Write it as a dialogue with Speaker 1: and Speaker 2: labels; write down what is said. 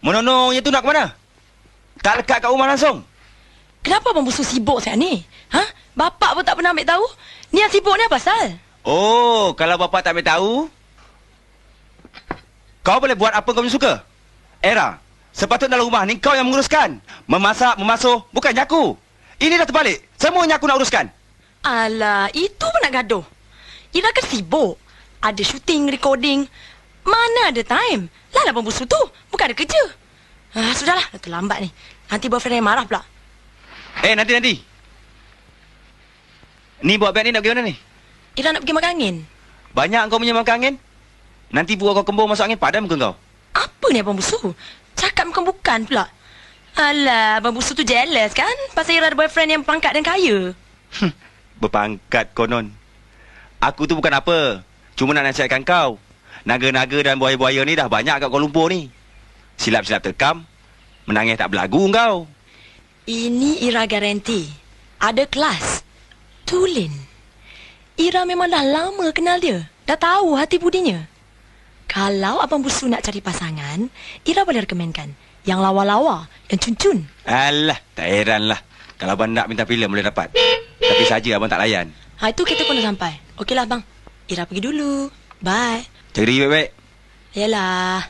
Speaker 1: Menonongnya tu nak ke mana? Tak lekat kat rumah langsung.
Speaker 2: Kenapa Abang Busu sibuk sangat ni? Ha? Bapak pun tak pernah ambil tahu. Ni yang sibuk ni apa pasal?
Speaker 1: Oh, kalau bapa tak ambil tahu, kau boleh buat apa kau suka. Era, sepatutnya dalam rumah ni kau yang menguruskan. Memasak, memasuh, bukannya aku. Ini dah terbalik. Semuanya aku nak uruskan.
Speaker 2: Alah, itu pun nak gaduh. Ira kan sibuk. Ada syuting, recording. Mana ada time? Lah Abang Busu tu, bukan ada kerja. Sudahlah, dah terlambat ni. Nanti boyfriend yang marah pula.
Speaker 1: Nanti. Ni buat beg ni nak pergi mana ni?
Speaker 2: Ira nak pergi makan angin.
Speaker 1: Banyak kau punya makan angin? Nanti buat kau kembung masuk angin padam ke kau?
Speaker 2: Apa ni Abang Busu? Cakap bukan pula. Alah, Abang Busu tu jealous kan? Pasal Ira ada boyfriend yang pangkat dan kaya.
Speaker 1: Berpangkat konon. Aku tu bukan apa. Cuma nak nasihatkan kau. Naga-naga dan buaya-buaya ni dah banyak kat Kuala Lumpur ni. Silap-silap terkam, menangis tak berlagu kau.
Speaker 2: Ini Ira garanti. Ada kelas. Tulin. Ira memang dah lama kenal dia. Dah tahu hati budinya. Kalau Abang Busu nak cari pasangan, Ira boleh rekomenkan. Yang lawa-lawa, yang cun-cun.
Speaker 1: Alah, tak heran lah. Kalau abang nak minta filem boleh dapat. Tapi saja abang tak layan.
Speaker 2: Itu kita pun dah sampai. Okeylah abang. Ira pergi dulu. Bye.
Speaker 1: Cari baik-baik.
Speaker 2: Yalah.